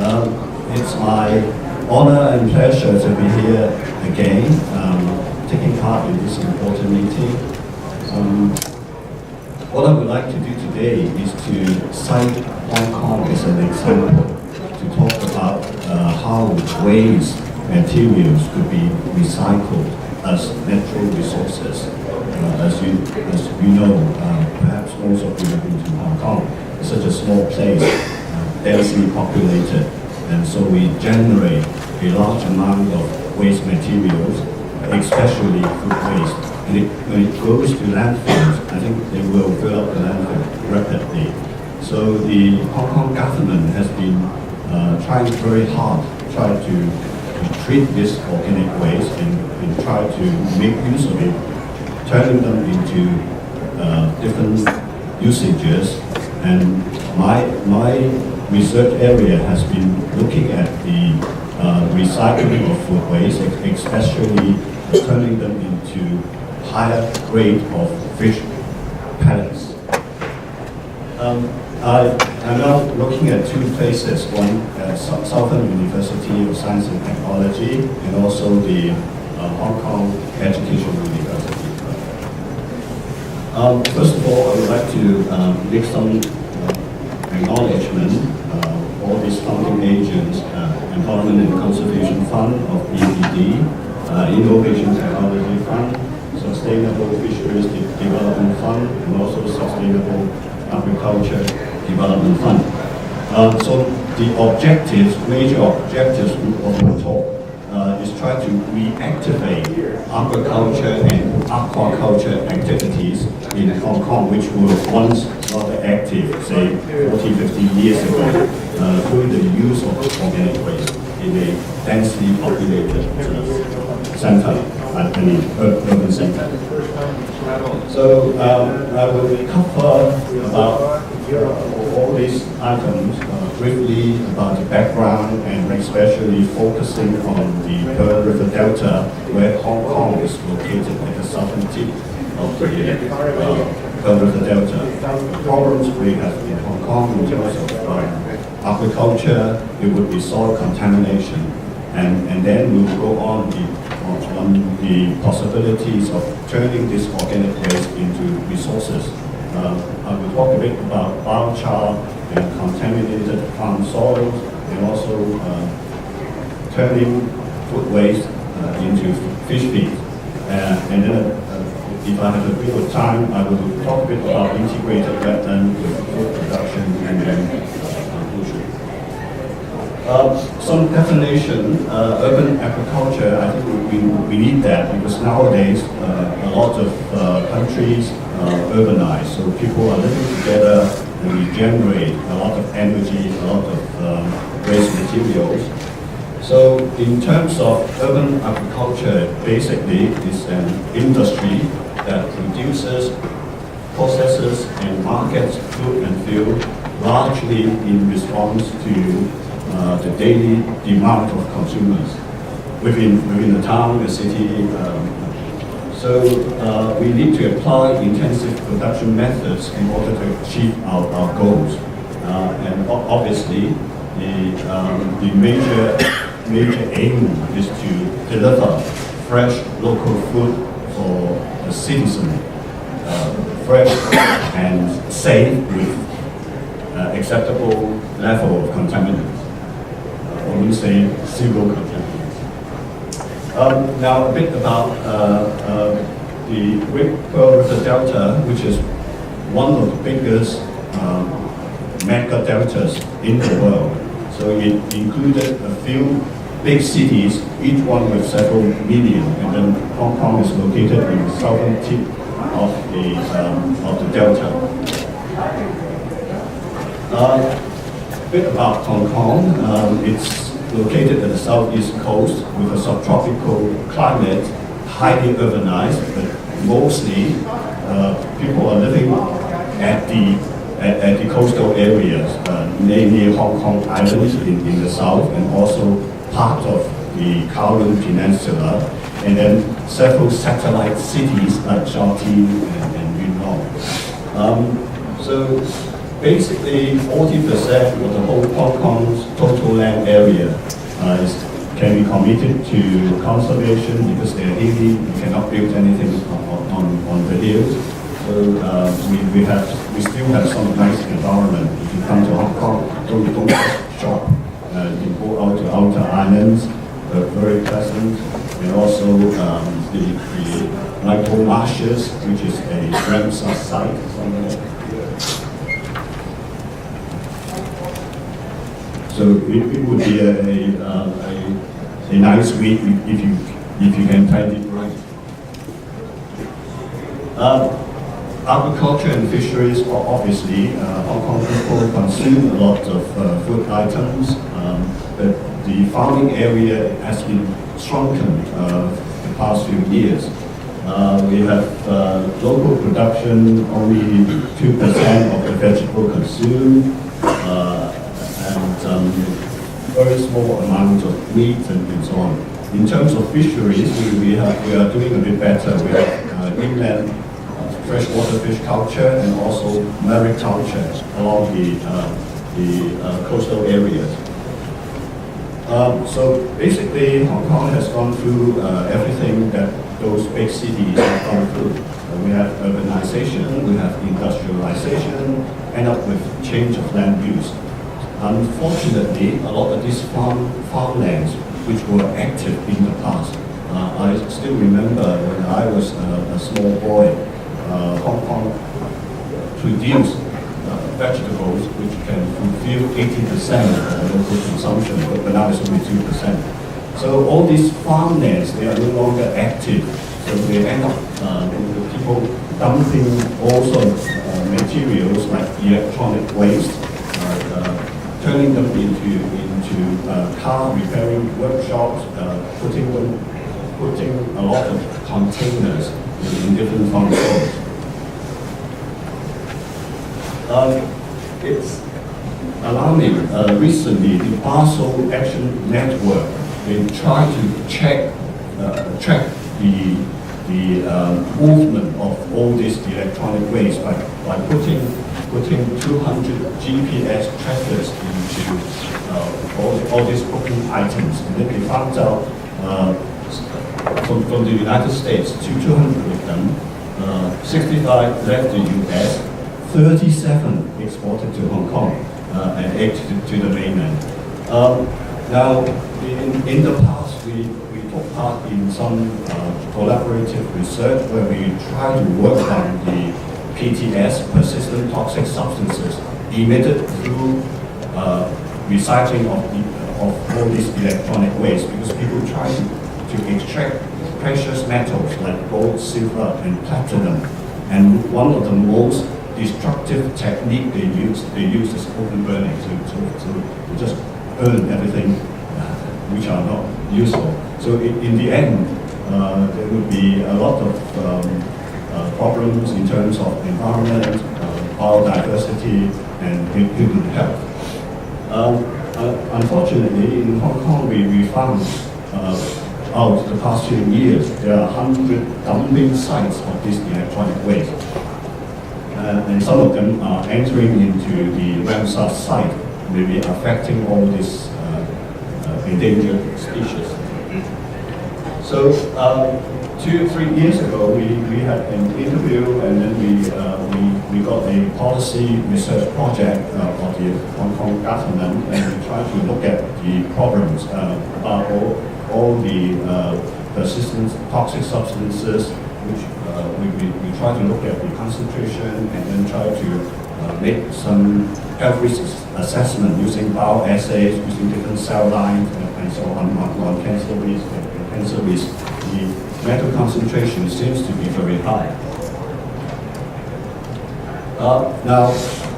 It's my honor and pleasure to be here again, taking part in this important meeting. What I would like to do today is to cite Hong Kong as an example to talk about how waste materials could be recycled as natural resources. As you know, perhaps most of you have been to Hong Kong. It's such a small place, densely populated, and so we generate a large amount of waste materials, especially food waste. And when it goes to landfills, I think they will fill up the landfill rapidly. So the Hong Kong government has been trying very hard to treat this organic waste and try to make use of it, turning them into different usages. And my research area has been looking at the recycling of food waste, especially turning them into higher grade of fish pellets. I'm now looking at two places, one at Southern University of Science and Technology, and also the Hong Kong Education University. First of all, I would like to make some acknowledgement all these funding agents, Environment and Conservation Fund of EPD, Innovation Technology Fund, Sustainable Fisheries Development Fund, and also Sustainable Agriculture Development Fund. So the objectives, major objectives of my talk is try to reactivate agriculture and aquaculture activities in Hong Kong, which were once not active, say 40, 50 years ago, through the use of organic waste in a densely populated center, urban center. So I will cover about all these items briefly about the background and especially focusing on the Pearl River Delta, where Hong Kong is located at the southern tip of the Pearl River Delta. The problems we have in Hong Kong in terms of agriculture, it would be soil contamination, and then we will go on the possibilities of turning this organic waste into resources. I will talk a bit about biochar and contaminated farm soils, and also turning food waste into fish feed. And then, if I have a bit of time, I will talk a bit about integrated wetland with food production and then conclusion. Some definition, urban agriculture, I think we need that because nowadays a lot of countries urbanized, so people are living together and we generate a lot of energy, a lot of waste materials. So in terms of urban agriculture, basically it's an industry that produces, processes and markets food and fuel largely in response to the daily demand of consumers within the town, the city. So we need to apply intensive production methods in order to achieve our goals. And obviously, the major aim is to deliver fresh local food for the citizen, fresh and safe with acceptable level of contaminants. I wouldn't say zero contaminants. Now a bit about the Pearl River Delta, which is one of the biggest mega deltas in the world. So it included a few big cities, each one with several million, and then Hong Kong is located in the southern tip of the delta. A bit about Hong Kong. It's located at the southeast coast with a subtropical climate, highly urbanized, but mostly people are living at the coastal areas, namely Hong Kong Island in the south, and also part of the Kowloon Peninsula, and then several satellite cities like Shatin and Yunnan. So basically 40% of the whole Hong Kong's total land area can be committed to conservation because they're hilly, you cannot build anything on the hills. So we still have some nice environment. If you come to Hong Kong, don't just shop. You can go out to outer islands, they're very pleasant. And also the Michael Marshes, which is a Ramsar site somewhere here. So it would be a nice week if you can time it right. Agriculture and fisheries, obviously, Hong Kong people consume a lot of food items, but the farming area has been shrunken the past few years. We have local production, only 2% of the vegetable consumed, and very small amount of meat and so on. In terms of fisheries, we are doing a bit better. We have inland freshwater fish culture and also mariculture along the coastal areas. So basically, Hong Kong has gone through everything that those big cities have gone through. We have urbanization, we have industrialization, end up with change of land use. Unfortunately, a lot of these farmlands, which were active in the past, I still remember when I was a small boy, Hong Kong produced vegetables which can fulfill 80% of the local consumption, but now it's only 2%. So all these farmlands, they are no longer active. So they end up with people dumping all sorts of materials like electronic waste, turning them into car repairing workshops, putting a lot of containers in different farm stores. It's alarming. Recently, the Basel Action Network, they try to track the movement of all this electronic waste by putting 200 GPS trackers into all these broken items. And then they found out from the United States, 200 of them, 65 left the US, 37 exported to Hong Kong, and 8 to the mainland. Now, in the past, we took part in some collaborative research where we try to work on the PTS, persistent toxic substances, emitted through recycling of all these electronic waste, because people try to extract precious metals like gold, silver, and platinum. And one of the most destructive technique they use is open burning to just burn everything which are not useful. So in the end, there would be a lot of problems in terms of environment, biodiversity, and human health. Unfortunately, in Hong Kong, we found out the past few years there are 100 dumping sites of this electronic waste. And some of them are entering into the Ramsar site, maybe affecting all these endangered species. So 2-3 years ago, we had an interview, and then we got a policy research project of the Hong Kong government, and we tried to look at the problems about all the persistent toxic substances, which we try to look at the concentration and then try to make some health risk assessment using bioassays, using different cell lines and so on cancer risk and cancer risk. The metal concentration seems to be very high. Now,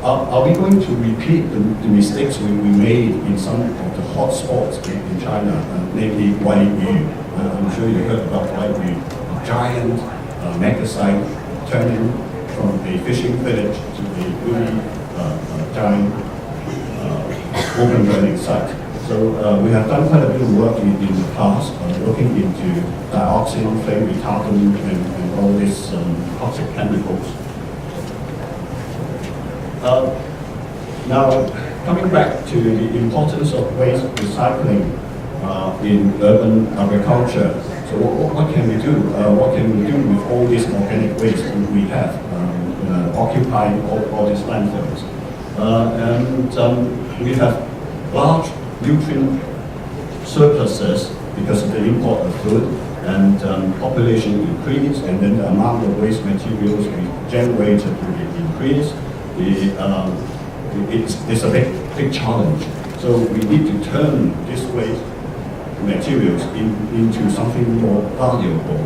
are we going to repeat the mistakes we made in some of the hot spots in China, namely Waiyu? I'm sure you heard about Waiyu, a giant mega site turning from a fishing village to a really giant open burning site. So we have done quite a bit of work in the past, looking into dioxin, flame retardant, and all these toxic chemicals. Now, coming back to the importance of waste recycling in urban agriculture. So what can we do? What can we do with all this organic waste we have occupying all these landfills? We have large nutrient surpluses because of the import of food, and population increase, and then the amount of waste materials we generated will increase. It's a big challenge. So we need to turn this waste materials into something more valuable.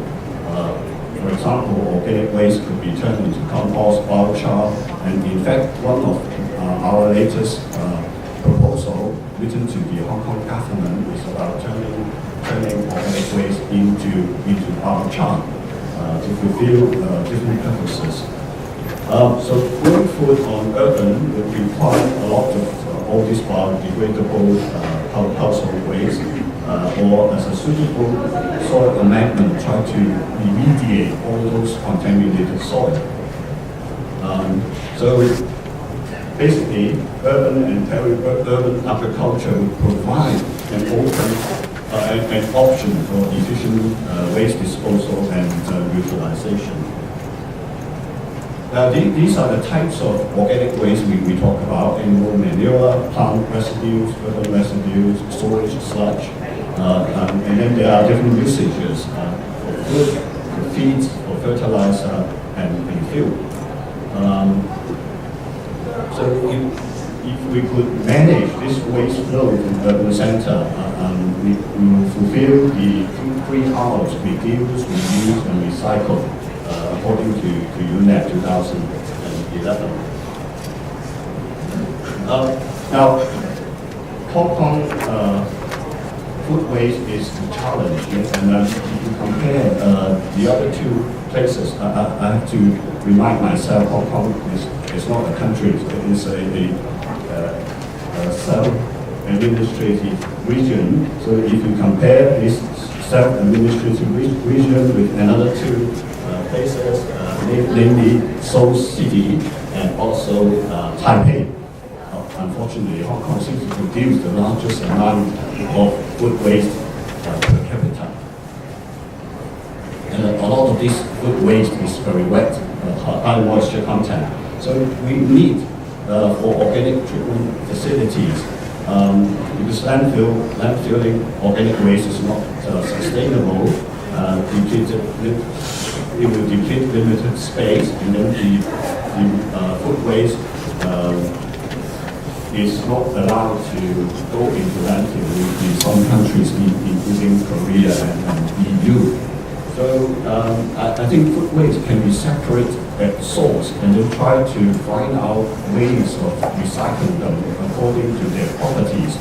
For example, organic waste could be turned into compost, biochar, and in fact, one of our latest proposal written to the Hong Kong government is about turning organic waste into biochar to fulfill different purposes. So growing food on urban would require a lot of all these biodegradable household waste, or as a suitable soil amendment, try to remediate all those contaminated soil. So basically, urban and peri-urban agriculture would provide an option for efficient waste disposal and utilization. Now, these are the types of organic waste we talk about: animal manure, plant residues, urban residues, storage sludge, and then there are different usages for food, for feeds, for fertilizer, and fuel. So if we could manage this waste flow in the urban center, we will fulfill the 3 R's: reduce, reuse, and recycle, according to UNEP 2011. Now, Hong Kong food waste is a challenge, and if you compare the other 2 places, I have to remind myself Hong Kong is not a country, it is a self-administrative region. So if you compare this self-administrative region with another 2 places, namely Seoul City and also Taipei, unfortunately, Hong Kong seems to produce the largest amount of food waste per capita. And a lot of this food waste is very wet, high moisture content. So we need for organic treatment facilities, because landfilling organic waste is not sustainable. It will deplete limited space, and then the food waste is not allowed to go into landfill in some countries, including Korea and EU. So I think food waste can be separate at source, and then try to find out ways of recycling them according to their properties.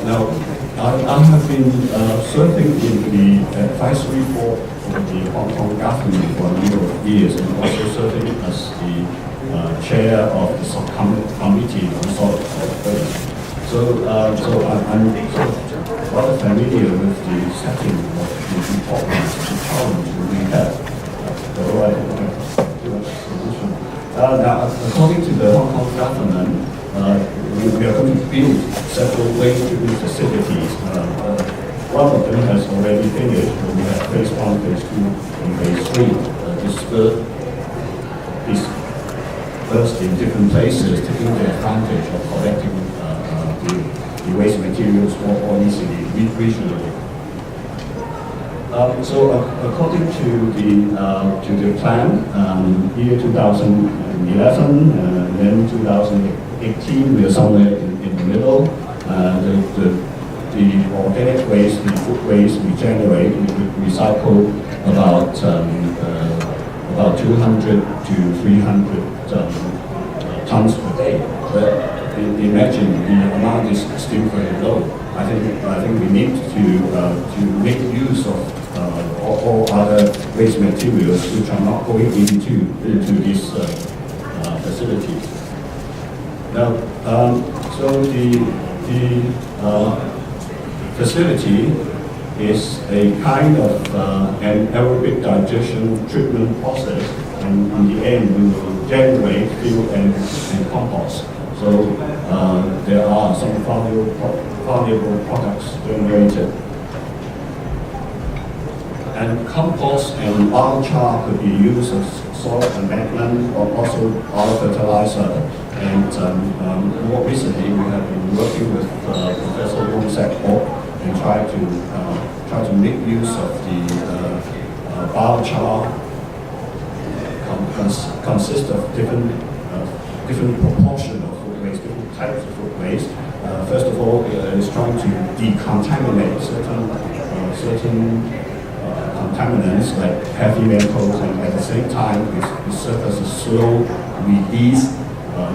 Now, I have been serving in the advisory board for the Hong Kong government for a number of years, and also serving as the chair of the subcommittee on solid waste. So I'm rather familiar with the setting of the importance, the challenge we have. Now, according to the Hong Kong government, we are going to build several waste treatment facilities. One of them has already finished. We have phase 1, phase 2, and phase 3. This first in different places, taking the advantage of collecting the waste materials more easily, regionally. So according to the plan, year 2011, then 2018, we are somewhere in the middle. The organic waste, the food waste we generate, we recycle about 200 to 300 tons per day. But imagine the amount is still very low. I think we need to make use of all other waste materials which are not going into these facilities. Now, so the facility is a kind of an aerobic digestion treatment process, and in the end we will generate fuel and compost. So there are some valuable products generated. And compost and biochar could be used as soil amendment or also fertilizer. And more recently, we have been working with Professor and try to make use of the biochar. Consists of different proportion of food waste, different types of food waste. First of all, it's trying to decontaminate certain contaminants like heavy metals, and at the same time, it serves as a slow release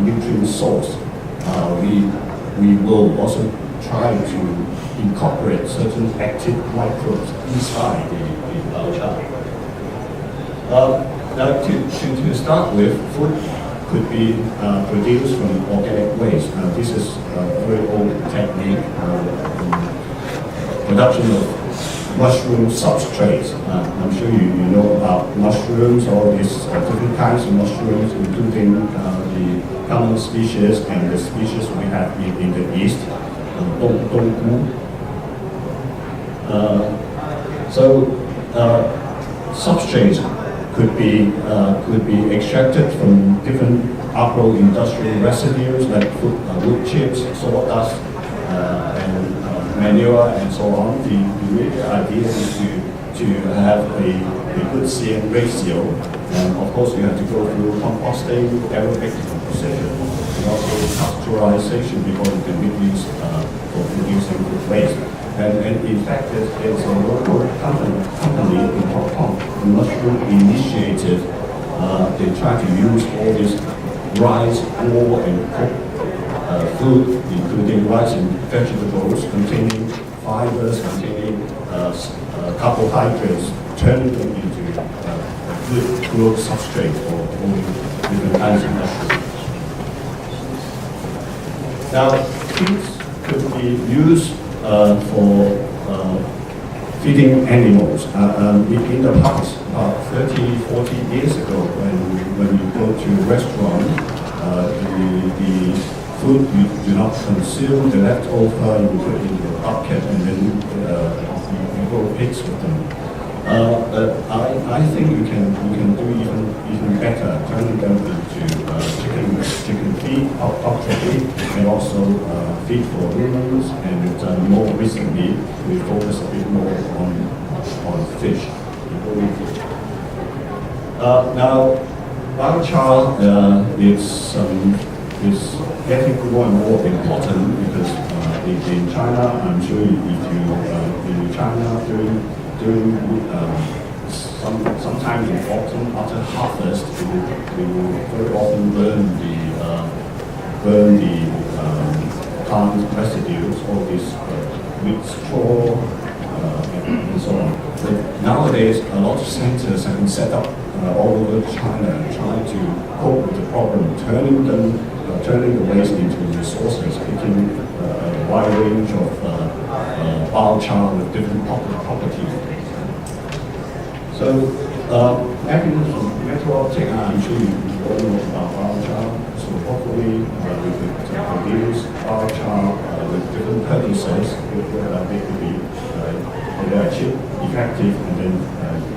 nutrient source. We will also try to incorporate certain active microbes inside the biochar. Now, to start with, food could be produced from organic waste. This is a very old technique, production of mushroom substrates. I'm sure you know about mushrooms, all these different kinds of mushrooms, including the common species and the species we have in the East, Donggu. Substrates could be extracted from different agro-industrial residues like wood chips, sawdust, and manure, and so on. The real idea is to have a good CN ratio, and of course you have to go through composting, aerobic decomposition, and also pasteurization before you can make use for producing food waste. And in fact, there's a local company in Hong Kong, the Mushroom Initiative. They try to use all this rice, raw, and cooked food, including rice and vegetables, containing fibers, containing carbohydrates, turning them into a good growth substrate for all different kinds of mushrooms. Now, these could be used for feeding animals. In the past, about 30, 40 years ago, when you go to a restaurant, the food you do not consume, the leftover you put in the bucket, and then you go pigs with them. I think you can do even better, turning them into chicken feed, poultry feed, and also feed for humans. And more recently, we focus a bit more on fish. Now, biochar is getting more and more important because in China, I'm sure if you in China during sometime in autumn after harvest, we will very often burn the plant residues, all these with straw and so on. But nowadays, a lot of centers have been set up all over China, trying to cope with the problem, turning the waste into resources, picking a wide range of biochar with different properties. So, mechanism, meteorologic, I'm sure you all know about biochar. So hopefully we could produce biochar with different purposes, where they could be they are cheap, effective, and then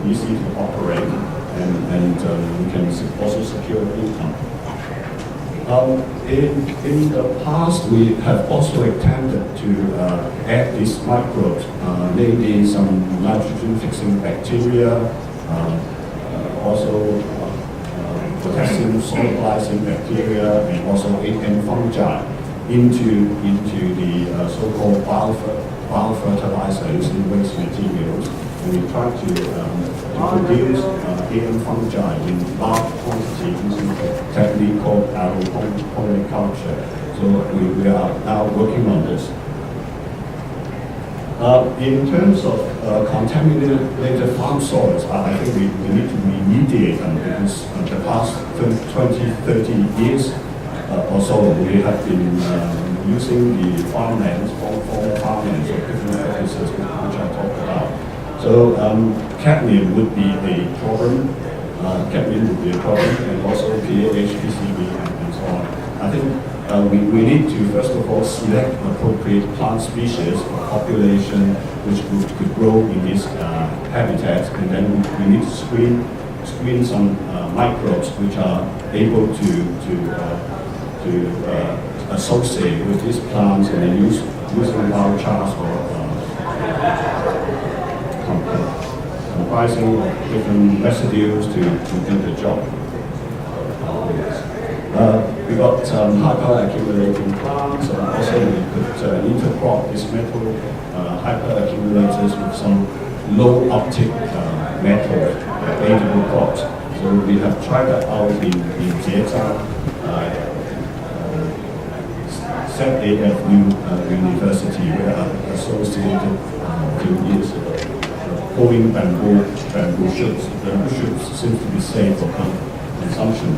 easy to operate, and we can also secure income. In the past, we have also attempted to add these microbes, namely some nitrogen-fixing bacteria, also potassium solubilizing bacteria, and also and fungi into the so-called biofertilizers in waste materials. And we try to produce alien fungi in large quantity using a technique called culture. So we are now working on this. In terms of contaminated farm soils, I think we need to remediate them because the past 20, 30 years or so, we have been using the farmlands, former farmlands of different purposes, which I talked about. So cadmium would be a problem. cadmium would be a problem, and also PAH, PCB, and so on. I think we need to, first of all, select appropriate plant species or population which could grow in these habitats, and then we need to screen some microbes which are able to associate with these plants, and then using biochars or comprising of different residues to do the job. We got hyper-accumulating plants, and also we could intercrop these metal hyper-accumulators with some low uptake metal edible crops. So we have tried that out in Zhejiang, ZAFU University, where I associated a few years ago. Growing bamboo shoots. Bamboo shoots seem to be safe for consumption.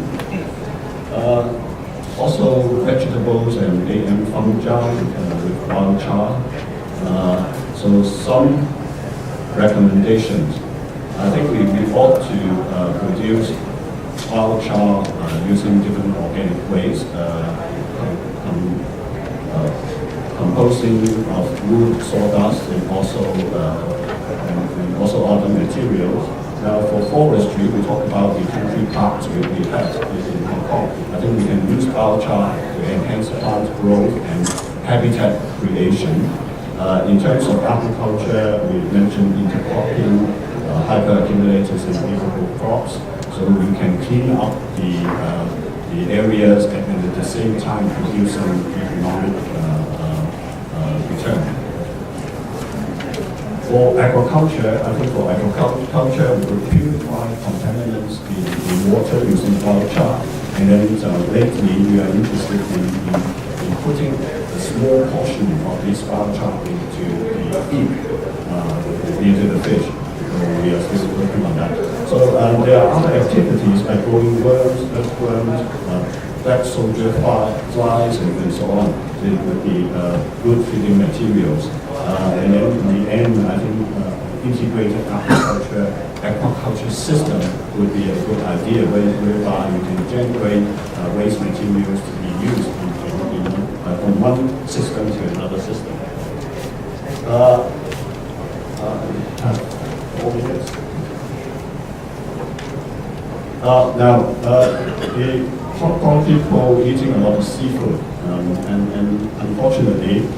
Also vegetables and AM fungi with biochar. So some recommendations. I think we ought to produce biochar using different organic ways, composting of wood, sawdust, and also other materials. Now for forestry, we talk about the country parks we have in Hong Kong. I think we can use biochar to enhance plant growth and habitat creation. In terms of agriculture, we mentioned intercropping, hyper-accumulators and edible crops, so we can clean up the areas and at the same time produce some economic return. For agriculture, I think we will purify contaminants in water using biochar, and then lately we are interested in putting a small portion of this biochar into the feed, into the fish. So we are still working on that. So there are other activities like growing worms, earthworms, black soldier flies, and so on. They would be good feeding materials. And then in the end, I think integrated aquaculture system would be a good idea, whereby you can generate waste materials to be used from one system to another system. Now, the Hong Kong people eating a lot of seafood, and unfortunately,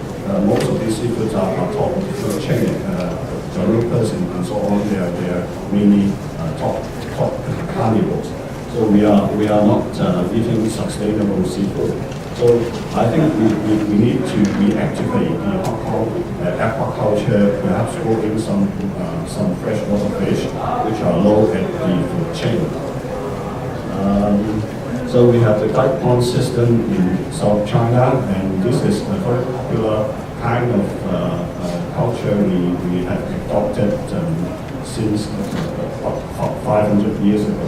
most of these seafoods are top of the food chain. Garupas and so on, they are mainly top carnivores. So we are not eating sustainable seafood. So I think we need to reactivate the Hong Kong aquaculture, perhaps growing some freshwater fish, which are low at the food chain. So we have the guide pond system in South China, and this is a very popular kind of culture we have adopted since 500 years ago.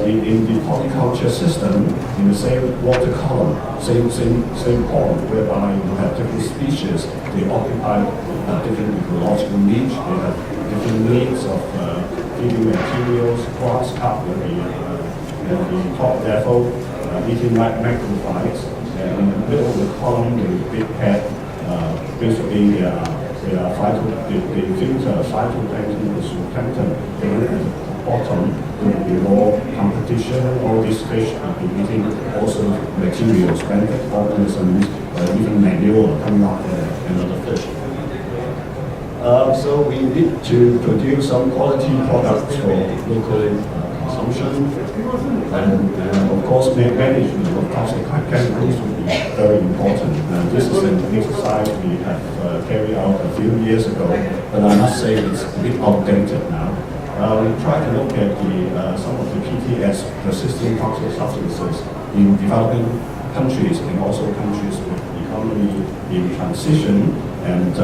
In the horticulture system, in the same water column, same pond, whereby you have different species, they occupy different ecological niche, they have different needs of feeding materials, grass carp will be at the top level, eating macrophytes, and in the middle of the column, the big head, basically they filter phytoplankton and zooplankton, and at the bottom there will be more competition. All these fish will be eating also materials, benefit organisms, even manure coming out from another fish. So we need to produce some quality products for local consumption, and of course management of toxic chemicals will be very important. This is an exercise we have carried out a few years ago, but I must say it's a bit outdated now. We try to look at some of the PTS, persistent toxic substances, in developing countries and also countries with economy in transition. And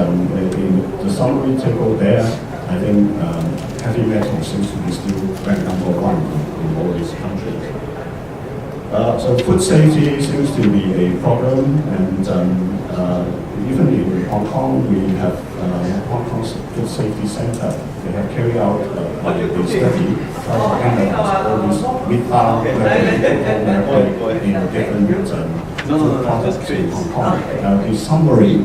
in the summary table there, I think heavy metal seems to be still ranked number one in all these countries. So food safety seems to be a problem, and even in Hong Kong, we have Hong Kong's Food Safety Center. They have carried out a study trying to analyze all these meat-bound mercury in different food products in Hong Kong. The summary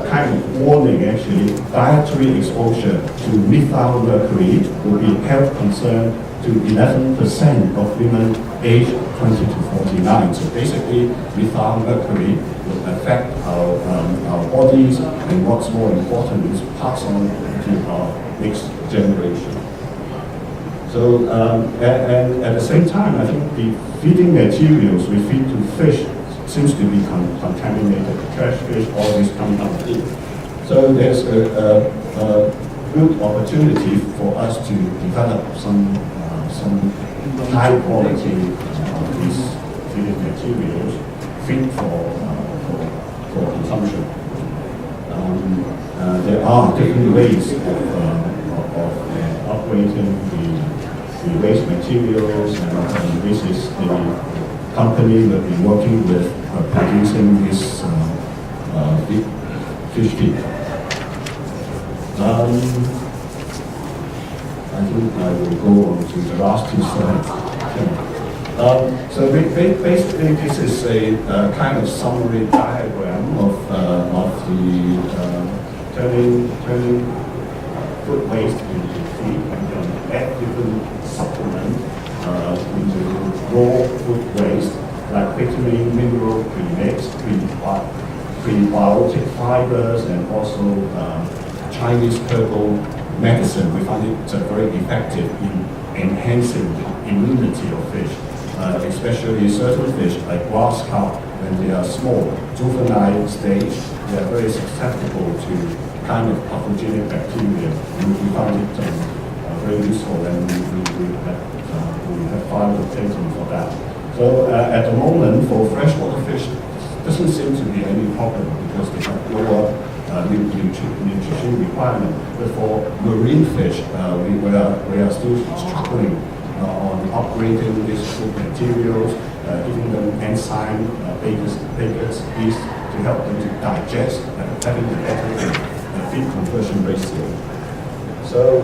kind of warning actually, dietary exposure to meat-bound mercury will be a health concern to 11% of women aged 20 to 49. So basically, meat-bound mercury will affect our bodies, and what's more important is pass on to our next generation. So, and at the same time, I think the feeding materials we feed to fish seems to be contaminated. Trash fish always come out deep. So there's a good opportunity for us to develop some high quality these feeding materials fit for consumption. There are different ways of upgrading the waste materials, and this is the company that we're working with producing this fish feed. I think I will go on to the last two slides. So basically, this is a kind of summary diagram of the turning food waste into feed, and add different supplements into raw food waste, like vitamin, mineral, premix, prebiotic fibers, and also Chinese herbal medicine. We find it very effective in enhancing the immunity of fish, especially certain fish like grass carp. When they are small, juvenile stage, they are very susceptible to kind of pathogenic bacteria. We find it very useful, and we have filed a patent for that. So at the moment, for freshwater fish, doesn't seem to be any problem because they have lower nutrition requirement. But for marine fish, we are still struggling on upgrading these food materials, giving them enzyme, bakers, yeast to help them to digest and having a better feed conversion ratio. So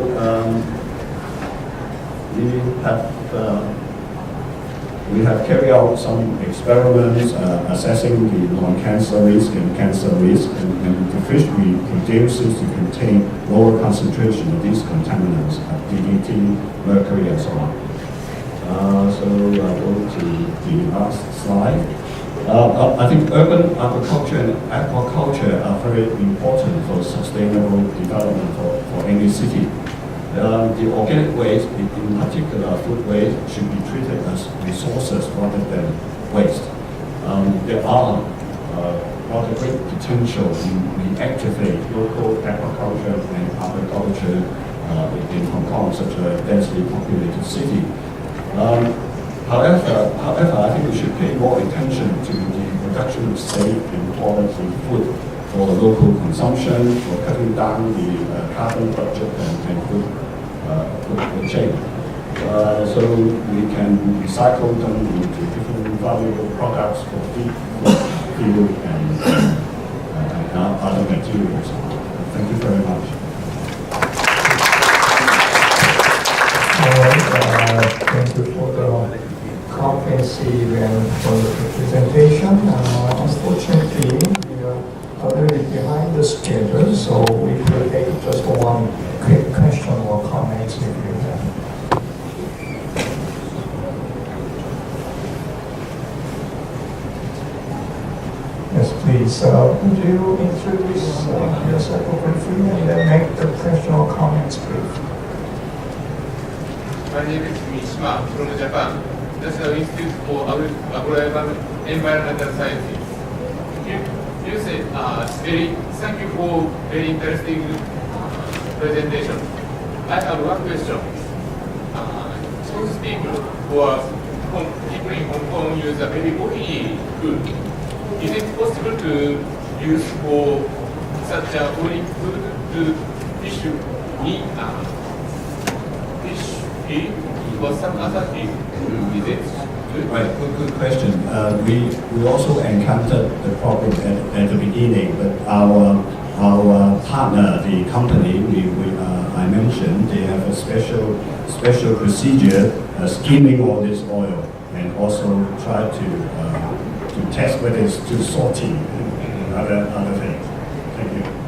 we have carried out some experiments assessing the non-cancer risk and cancer risk, and the fish we produce seems to contain lower concentration of these contaminants, DDT, mercury, and so on. So I'll go to the last slide. I think urban agriculture and aquaculture are very important for sustainable development for any city. The organic waste, in particular food waste, should be treated as resources rather than waste. There are rather great potential in reactivate local aquaculture and agriculture in Hong Kong, such a densely populated city. However, I think we should pay more attention to the production of safe and quality food for local consumption, for cutting down the carbon budget and food chain. So we can recycle them into different valuable products for feed, fuel, and other materials. Thank you very much. Thank you for the comprehensive and for the presentation. Unfortunately, we are a little bit behind the schedule, so we will take just one quick question or comments if you have. Yes, please. Would you introduce yourself briefly and then make the question or comments brief? My name is Mishima from Japan, National Institute for Environmental Sciences. You said, thank you for very interesting presentation. I have one question. Most people who are people in Hong Kong use a very oily food. Is it possible to use for such a oily food to fish meat? Fish or some other thing, is it good? Right, good question. We also encountered the problem at the beginning, but our partner, the company I mentioned, they have a special procedure skimming all this oil and also try to test whether it's too salty and other things. Thank you.